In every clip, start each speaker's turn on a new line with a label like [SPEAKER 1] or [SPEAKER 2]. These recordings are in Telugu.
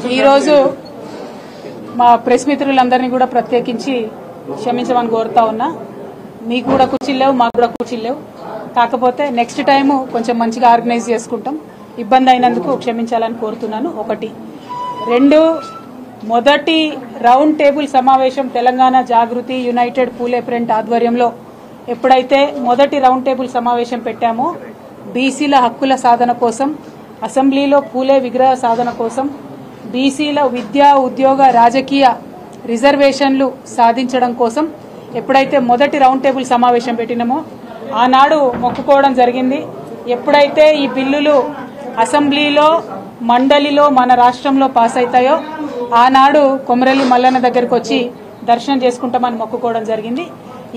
[SPEAKER 1] ఈరోజు మా ప్రెస్ మిత్రులందరినీ కూడా ప్రత్యేకించి క్షమించమని కోరుతా ఉన్నా. మీకు కూడా కుర్చీలు మాకు కూడా కుర్చీలు కాకపోతే నెక్స్ట్ టైం కొంచెం మంచిగా ఆర్గనైజ్ చేసుకుంటాం. ఇబ్బంది అయినందుకు క్షమించాలని కోరుతున్నాను. ఒకటి. రెండు, మొదటి రౌండ్ టేబుల్ సమావేశం తెలంగాణ జాగృతి యునైటెడ్ పూలే ప్రింట్ ఆధ్వర్యంలో ఎప్పుడైతే మొదటి రౌండ్ టేబుల్ సమావేశం పెట్టామో బీసీల హక్కుల సాధన కోసం, అసెంబ్లీలో పూలే విగ్రహ సాధన కోసం, బీసీల విద్యా ఉద్యోగ రాజకీయ రిజర్వేషన్లు సాధించడం కోసం ఎప్పుడైతే మొదటి రౌండ్ టేబుల్ సమావేశం పెట్టినామో ఆనాడు మొక్కుకోవడం జరిగింది. ఎప్పుడైతే ఈ బిల్లులు అసెంబ్లీలో మండలిలో మన రాష్ట్రంలో పాస్ అవుతాయో ఆనాడు కొమరెల్లి మల్లన్న దగ్గరికి వచ్చి దర్శనం చేసుకుంటామని మొక్కుకోవడం జరిగింది.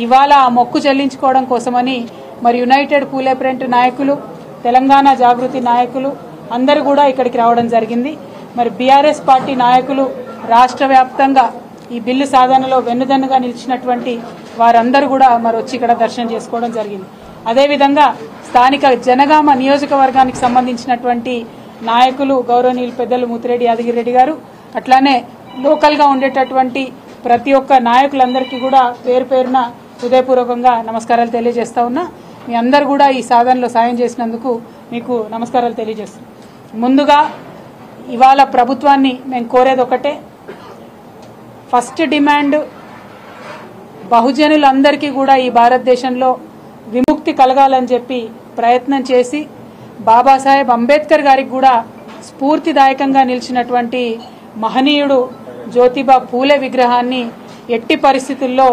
[SPEAKER 1] ఇవాళ ఆ మొక్కు చెల్లించుకోవడం కోసమని మరి యునైటెడ్ పూలే ప్రింట్ నాయకులు, తెలంగాణ జాగృతి నాయకులు అందరూ కూడా ఇక్కడికి రావడం జరిగింది. మరి బీఆర్ఎస్ పార్టీ నాయకులు రాష్ట్ర వ్యాప్తంగా ఈ బిల్లు సాధనలో వెన్నుదన్నుగా నిలిచినటువంటి వారందరూ కూడా మరి వచ్చి ఇక్కడ దర్శనం చేసుకోవడం జరిగింది. అదేవిధంగా స్థానిక జనగామ నియోజకవర్గానికి సంబంధించినటువంటి నాయకులు గౌరవనీయులు పెద్దలు ముత్తిరెడ్డి యాదగిరెడ్డి గారు, అట్లానే లోకల్గా ఉండేటటువంటి ప్రతి ఒక్క నాయకులందరికీ కూడా పేరు పేరున హృదయపూర్వకంగా నమస్కారాలు తెలియజేస్తా ఉన్నా. మీ అందరు కూడా ఈ సాధనలో సాయం చేసినందుకు మీకు నమస్కారాలు తెలియజేస్తున్నాం. ముందుగా ఇవాళ ప్రభుత్వాన్ని మేము కోరేది ఒకటే. ఫస్ట్ డిమాండ్ బహుజనులందరికీ కూడా ఈ భారతదేశంలో విముక్తి కలగాలని చెప్పి ప్రయత్నం చేసి బాబాసాహెబ్ అంబేద్కర్ గారికి కూడా స్ఫూర్తిదాయకంగా నిలిచినటువంటి మహనీయుడు జ్యోతిబా పూలే విగ్రహాన్ని ఎట్టి పరిస్థితుల్లో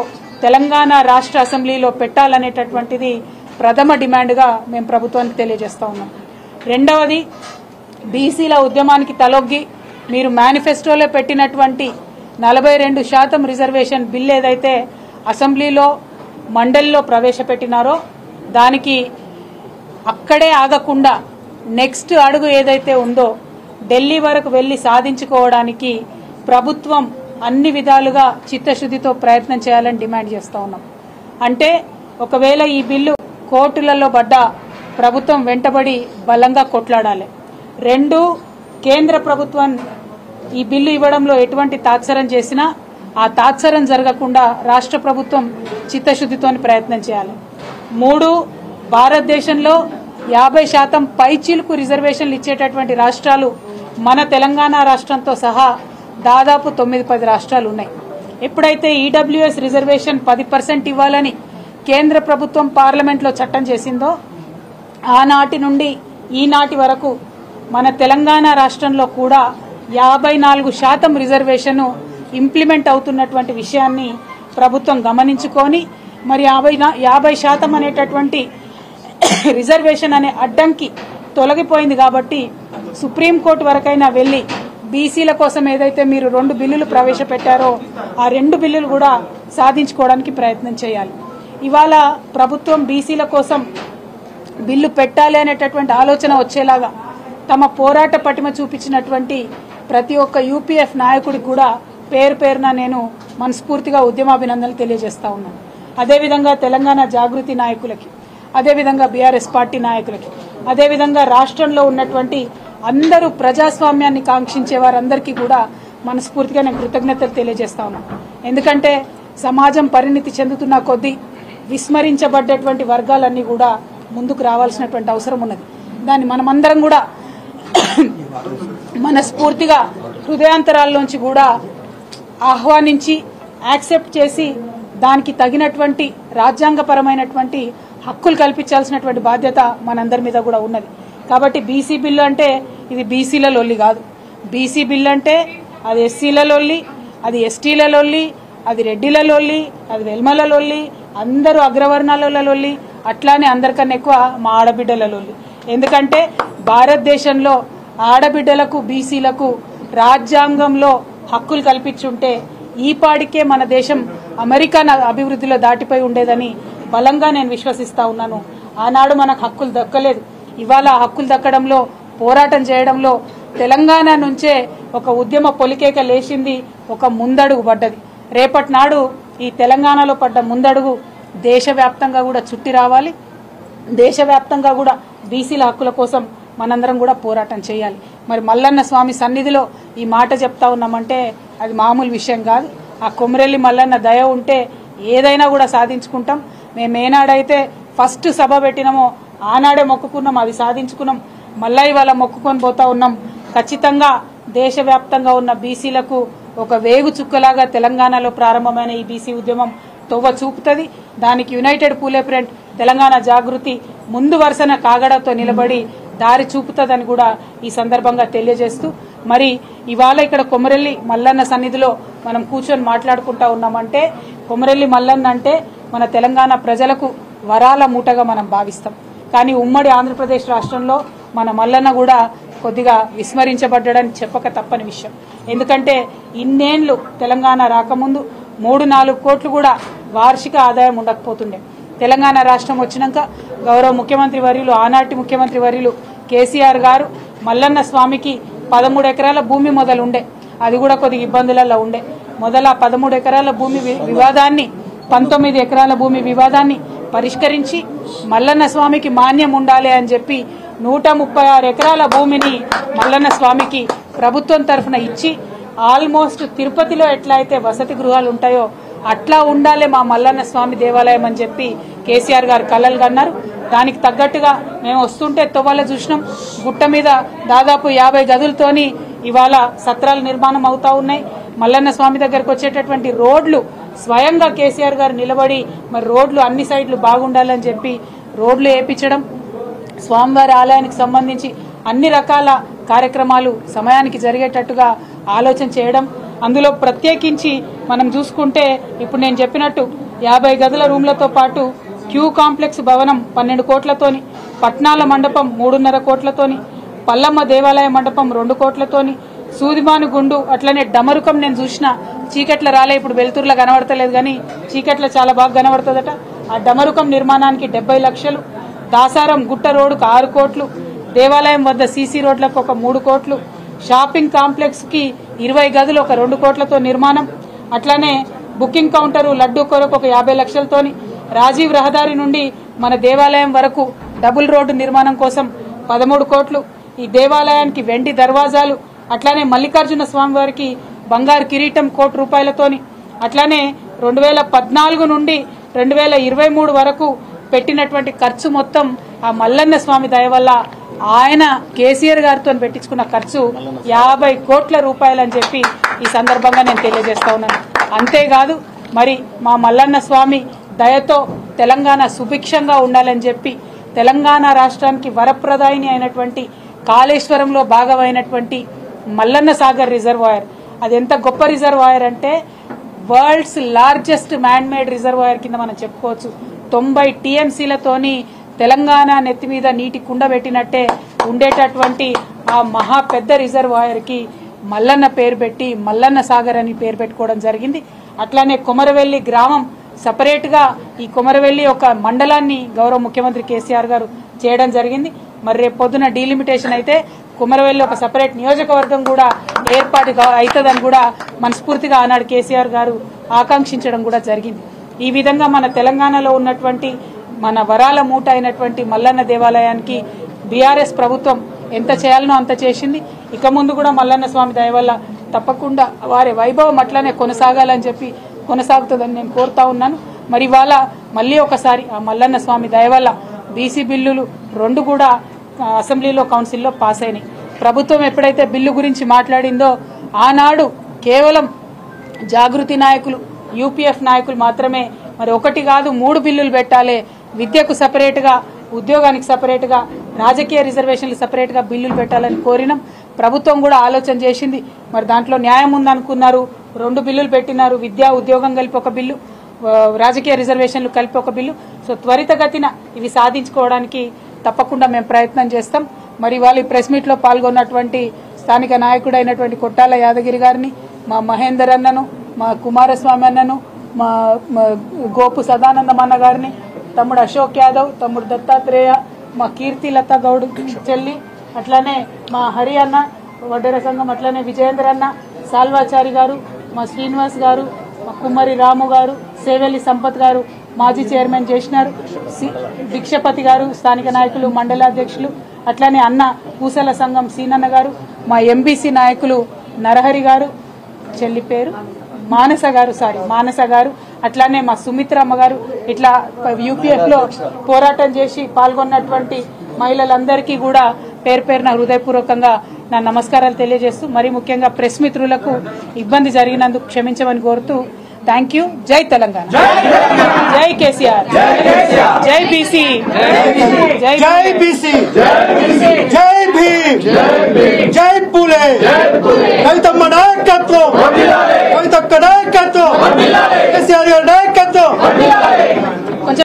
[SPEAKER 1] తెలంగాణ రాష్ట్ర అసెంబ్లీలో పెట్టాలనేటటువంటిది ప్రథమ డిమాండ్గా మేము ప్రభుత్వానికి తెలియజేస్తా ఉన్నాం. రెండవది, బీసీల ఉద్యమానికి తలొగ్గి మీరు మేనిఫెస్టోలో పెట్టినటువంటి 42% రిజర్వేషన్ బిల్ ఏదైతే అసెంబ్లీలో మండలిలో ప్రవేశపెట్టినారో దానికి అక్కడే ఆగకుండా నెక్స్ట్ అడుగు ఏదైతే ఉందో ఢిల్లీ వరకు వెళ్లి సాధించుకోవడానికి ప్రభుత్వం అన్ని విధాలుగా చిత్తశుద్ధితో ప్రయత్నం చేయాలని డిమాండ్ చేస్తూ ఉన్నాం. అంటే ఒకవేళ ఈ బిల్లు కోర్టులలో పడ్డా ప్రభుత్వం వెంటబడి బలంగా కొట్లాడాలి. రెండు, కేంద్ర ప్రభుత్వం ఈ బిల్లు ఇవ్వడంలో ఎటువంటి తాత్సరం చేసినా ఆ తాత్సరం జరగకుండా రాష్ట్ర ప్రభుత్వం చిత్తశుద్ధితో ప్రయత్నం చేయాలి. మూడు, భారతదేశంలో 50% పైచీలకు రిజర్వేషన్లు ఇచ్చేటటువంటి రాష్ట్రాలు మన తెలంగాణ రాష్ట్రంతో సహా దాదాపు 9-10 రాష్ట్రాలు ఉన్నాయి. ఎప్పుడైతే ఈడబ్ల్యూఎస్ రిజర్వేషన్ 10% ఇవ్వాలని కేంద్ర ప్రభుత్వం పార్లమెంట్లో చట్టం చేసిందో ఆనాటి నుండి ఈనాటి వరకు మన తెలంగాణ రాష్ట్రంలో కూడా 54% రిజర్వేషన్ ఇంప్లిమెంట్ అవుతున్నటువంటి విషయాన్ని ప్రభుత్వం గమనించుకొని మరి 50% అనేటటువంటి రిజర్వేషన్ అనే అడ్డంకి తొలగిపోయింది కాబట్టి సుప్రీంకోర్టు వరకైనా వెళ్లి బీసీల కోసం ఏదైతే మీరు 2 బిల్లులు ప్రవేశపెట్టారో ఆ 2 బిల్లులు కూడా సాధించుకోవడానికి ప్రయత్నం చేయాలి. ఇవాళ ప్రభుత్వం బీసీల కోసం బిల్లు పెట్టాలి అనేటటువంటి ఆలోచన వచ్చేలాగా తమ పోరాట పటిమ చూపించినటువంటి ప్రతి ఒక్క యూపీఎఫ్ నాయకుడికి కూడా పేరు పేరున నేను మనస్ఫూర్తిగా ఉద్యమాభినందనలు తెలియజేస్తా ఉన్నాను. అదేవిధంగా తెలంగాణ జాగృతి నాయకులకి, అదేవిధంగా బీఆర్ఎస్ పార్టీ నాయకులకి, అదేవిధంగా రాష్ట్రంలో ఉన్నటువంటి అందరూ ప్రజాస్వామ్యాన్ని కాంక్షించే వారందరికీ కూడా మనస్ఫూర్తిగా నేను కృతజ్ఞతలు తెలియజేస్తా ఉన్నాను. ఎందుకంటే సమాజం పరిణితి చెందుతున్న కొద్దీ విస్మరించబడ్డటువంటి వర్గాలన్నీ కూడా ముందుకు రావాల్సినటువంటి అవసరం ఉన్నది. దాన్ని మనమందరం కూడా మనస్ఫూర్తిగా హృదయాంతరాల్లోంచి కూడా ఆహ్వానించి యాక్సెప్ట్ చేసి దానికి తగినటువంటి రాజ్యాంగపరమైనటువంటి హక్కులు కల్పించాల్సినటువంటి బాధ్యత మనందరి మీద కూడా ఉన్నది. కాబట్టి బీసీ బిల్లు అంటే ఇది బీసీల లొల్లి కాదు. బీసీ బిల్లు అంటే అది ఎస్సీల లొల్లి, అది ఎస్టీల లొల్లి, అది రెడ్డిల లొల్లి, అది వెల్మల లొల్లి, అందరూ అగ్రవర్ణాల లొల్లి, అట్లానే అందరికన్నా ఎక్కువ మా ఆడబిడ్డల లొల్లి. ఎందుకంటే భారతదేశంలో ఆడబిడ్డలకు బీసీలకు రాజ్యాంగంలో హక్కులు కల్పించుంటే ఈ పాడికే మన దేశం అమెరికా అభివృద్ధిలో దాటిపోయి ఉండేదని బలంగా నేను విశ్వసిస్తా ఉన్నాను. ఆనాడు మనకు హక్కులు దక్కలేదు. ఇవాళ హక్కులు దక్కడంలో పోరాటం చేయడంలో తెలంగాణ నుంచే ఒక ఉద్యమ పొలికేక లేచింది, ఒక ముందడుగు పడ్డది. రేపటి నాడు ఈ తెలంగాణలో పడ్డ ముందడుగు దేశవ్యాప్తంగా కూడా చుట్టి రావాలి. దేశవ్యాప్తంగా కూడా బీసీల హక్కుల కోసం మనందరం కూడా పోరాటం చేయాలి. మరి మల్లన్న స్వామి సన్నిధిలో ఈ మాట చెప్తా ఉన్నామంటే అది మామూలు విషయం కాదు. ఆ కొమరెల్లి మల్లన్న దయ ఉంటే ఏదైనా కూడా సాధించుకుంటాం. మేము ఏనాడైతే ఫస్ట్ సభ పెట్టినామో ఆనాడే మొక్కుకున్నాం, అది సాధించుకున్నాం. మళ్ళీ ఇవాళ మొక్కుకొని పోతా ఉన్నాం. ఖచ్చితంగా దేశవ్యాప్తంగా ఉన్న బీసీలకు ఒక వేగు చుక్కలాగా తెలంగాణలో ప్రారంభమైన ఈ బీసీ ఉద్యమం తొవ్వ చూపుతుంది. దానికి యునైటెడ్ పూలే ఫ్రంట్ తెలంగాణ జాగృతి ముందు వరుసన కాగడతో నిలబడి దారి చూపుతుందని కూడా ఈ సందర్భంగా తెలియజేస్తూ, మరి ఇవాళ ఇక్కడ కొమరెల్లి మల్లన్న సన్నిధిలో మనం కూర్చొని మాట్లాడుకుంటా ఉన్నామంటే కొమరెల్లి మల్లన్న అంటే మన తెలంగాణ ప్రజలకు వరాల మూటగా మనం భావిస్తాం. కానీ ఉమ్మడి ఆంధ్రప్రదేశ్ రాష్ట్రంలో మన మల్లన్న కూడా కొద్దిగా విస్మరించబడ్డాడని చెప్పక తప్పని విషయం. ఎందుకంటే ఇన్నేళ్లు తెలంగాణ రాకముందు 3-4 కోట్లు కూడా వార్షిక ఆదాయం ఉండకపోతుండే. తెలంగాణ రాష్ట్రం వచ్చినాక గౌరవ ముఖ్యమంత్రి వర్యులు, ఆనాటి ముఖ్యమంత్రి వర్యులు కేసీఆర్ గారు మల్లన్న స్వామికి 13 ఎకరాల భూమి మొదలు ఉండే, అది కూడా కొద్దిగా ఇబ్బందులలో ఉండే. మొదల 13 ఎకరాల భూమి వివాదాన్ని 19 ఎకరాల భూమి వివాదాన్ని పరిష్కరించి మల్లన్న స్వామికి మాన్యం ఉండాలి అని చెప్పి 136 ఎకరాల భూమిని మల్లన్న స్వామికి ప్రభుత్వం తరఫున ఇచ్చి ఆల్మోస్ట్ తిరుపతిలో ఎట్లా అయితే వసతి గృహాలు ఉంటాయో అట్లా ఉండాలి మా మల్లన్న స్వామి దేవాలయం అని చెప్పి కేసీఆర్ గారు కలలు కన్నారు. దానికి తగ్గట్టుగా మేము వస్తుంటే తొవ్వల చూసినాం. గుట్ట మీద దాదాపు 50 గదులతోని ఇవాళ సత్రాల నిర్మాణం అవుతా ఉన్నాయి. మల్లన్న స్వామి దగ్గరకు వచ్చేటటువంటి రోడ్లు స్వయంగా కేసీఆర్ గారు నిలబడి మరి రోడ్లు అన్ని సైడ్లు బాగుండాలని చెప్పి రోడ్లు వేయించడం, స్వామివారి ఆలయానికి సంబంధించి అన్ని రకాల కార్యక్రమాలు సమయానికి జరిగేటట్టుగా ఆలోచన చేయడం. అందులో ప్రత్యేకించి మనం చూసుకుంటే ఇప్పుడు నేను చెప్పినట్టు 50 గదుల రూమ్లతో పాటు క్యూ కాంప్లెక్స్ భవనం 12 కోట్లతోని, పట్నాల మండపం 3.5 కోట్లతోని, పల్లమ్మ దేవాలయ మండపం 2 కోట్లతోని, సూదిమాను గుండు అట్లనే డమరుకం నేను చూసిన చీకట్ల రాలే, ఇప్పుడు వెలుతురులో కనబడతలేదు కానీ చీకట్ల చాలా బాగా కనబడుతుందట. ఆ డమరుకం నిర్మాణానికి 70 లక్షలు, దాసారం గుట్ట రోడ్డుకు 6 కోట్లు, దేవాలయం వద్ద సీసీ రోడ్లకు ఒక 3 కోట్లు, షాపింగ్ కాంప్లెక్స్ కి 20 గదులు ఒక 2 కోట్లతో నిర్మాణం, అట్లానే బుకింగ్ కౌంటరు లడ్డూ కొరకు ఒక 50 లక్షలతోని, రాజీవ్ రహదారి నుండి మన దేవాలయం వరకు డబుల్ రోడ్డు నిర్మాణం కోసం 13 కోట్లు, ఈ దేవాలయానికి వెండి దర్వాజాలు, అట్లానే మల్లికార్జున స్వామి వారికి బంగారు కిరీటం 1 కోటి రూపాయలతోని, అట్లానే 2014 నుండి 2023 వరకు పెట్టినటువంటి ఖర్చు మొత్తం ఆ మల్లన్న స్వామి దయ వల్ల ఆయన కేసీఆర్ గారితో పెట్టించుకున్న ఖర్చు 50 కోట్ల రూపాయలు అని చెప్పి ఈ సందర్భంగా నేను తెలియజేస్తా ఉన్నాను. అంతేకాదు మరి మా మల్లన్న స్వామి దయతో తెలంగాణ సుభిక్షంగా ఉండాలని చెప్పి తెలంగాణ రాష్ట్రానికి వరప్రదాయిని అయినటువంటి కాళేశ్వరంలో భాగమైనటువంటి మల్లన్న సాగర్ రిజర్వాయర్, అది ఎంత గొప్ప రిజర్వాయర్ అంటే world's largest man made reservoir కింద మనం చెప్పుకోవచ్చు. 90 టీఎంసీలతోని తెలంగాణ నెత్తి మీద నీటి కుండ పెట్టినట్టే ఉండేటటువంటి ఆ మహా పెద్ద రిజర్వాయర్ కి మల్లన్న పేరు పెట్టి మల్లన్న సాగర్ అని పేరు పెట్టుకోవడం జరిగింది. అట్లానే కొమరవెల్లి గ్రామం సపరేట్ గా ఈ కొమరవెల్లి ఒక మండలాన్ని గౌరవ ముఖ్యమంత్రి కేసీఆర్ గారు చేయడం జరిగింది. మరి రేపు పొద్దున డీలిమిటేషన్ అయితే కొమరవెల్లి ఒక సపరేట్ నియోజకవర్గం కూడా ఏర్పాటు అవుతుందని కూడా మనస్ఫూర్తిగా ఆనాడు కేసీఆర్ గారు ఆకాంక్షించడం కూడా జరిగింది. ఈ విధంగా మన తెలంగాణలో ఉన్నటువంటి మన వరాల మూట అయినటువంటి మల్లన్న దేవాలయానికి బీఆర్ఎస్ ప్రభుత్వం ఎంత చేయాలనో అంత చేసింది. ఇక ముందు కూడా మల్లన్న స్వామి దయ వల్ల తప్పకుండా వారి వైభవం అట్లనే కొనసాగాలని చెప్పి కొనసాగుతుందని నేను కోరుతా ఉన్నాను. మరి ఇవాళ మళ్ళీ ఒకసారి ఆ మల్లన్న స్వామి దయ వల్ల బీసీ బిల్లులు 2 కూడా అసెంబ్లీలో కౌన్సిల్లో పాస్ అయినాయి. ప్రభుత్వం ఎప్పుడైతే బిల్లు గురించి మాట్లాడిందో ఆనాడు కేవలం జాగృతి నాయకులు, యూపీఎఫ్ నాయకులు మాత్రమే మరి 1 కాదు 3 బిల్లులు పెట్టాలి, విద్యకు సపరేట్గా, ఉద్యోగానికి సపరేట్గా, రాజకీయ రిజర్వేషన్లు సపరేట్గా బిల్లులు పెట్టాలని కోరినాం. ప్రభుత్వం కూడా ఆలోచన చేసింది. మరి దాంట్లో న్యాయం ఉందనుకున్నారు, 2 బిల్లులు పెట్టినారు. విద్యా ఉద్యోగం కలిపి 1 బిల్లు, రాజకీయ రిజర్వేషన్లు కలిపి 1 బిల్లు. సో త్వరితగతిన ఇవి సాధించుకోవడానికి తప్పకుండా మేము ప్రయత్నం చేస్తాం. మరి వాళ్ళు ఈ ప్రెస్ మీట్లో పాల్గొన్నటువంటి స్థానిక నాయకుడైనటువంటి కొట్టాల యాదగిరి గారిని, మా మహేందర్ అన్నను, మా కుమారస్వామి అన్నను, మా గోపు సదానందం అన్న గారిని, తమ్ముడు అశోక్ యాదవ్, తమ్ముడు దత్తాత్రేయ, మా కీర్తి లత గౌడ్ చెల్లి, అట్లానే మా హరి అన్న వడ్డెర సంఘం, అట్లానే విజయేంద్ర అన్న, సాల్వాచారి గారు, మా శ్రీనివాస్ గారు, మా కుమ్మరి రాము గారు, సేవెల్లి సంపత్ గారు మాజీ చైర్మన్ చేసినారు, భిక్షపతి గారు స్థానిక నాయకులు, మండలాధ్యక్షులు, అట్లానే అన్న పూసల సంఘం సీనన్న గారు, మా ఎంబీసీ నాయకులు నరహరి గారు, చెల్లి పేరు మానస గారు, అట్లానే మా సుమిత్రమ్మ గారు, ఇట్లా యూపీఎఫ్ లో పోరాటం చేసి పాల్గొన్నటువంటి మహిళలందరికీ కూడా పేరు పేరున హృదయపూర్వకంగా నా నమస్కారాలు తెలియజేస్తూ, మరి ముఖ్యంగా ప్రెస్ మిత్రులకు ఇబ్బంది జరిగినందుకు క్షమించమని కోరుతూ థ్యాంక్ యూ. జై తెలంగాణ, జై కేసీఆర్, జై బీసీ, జై బీసీ, జై భీమ్, జై పూలే.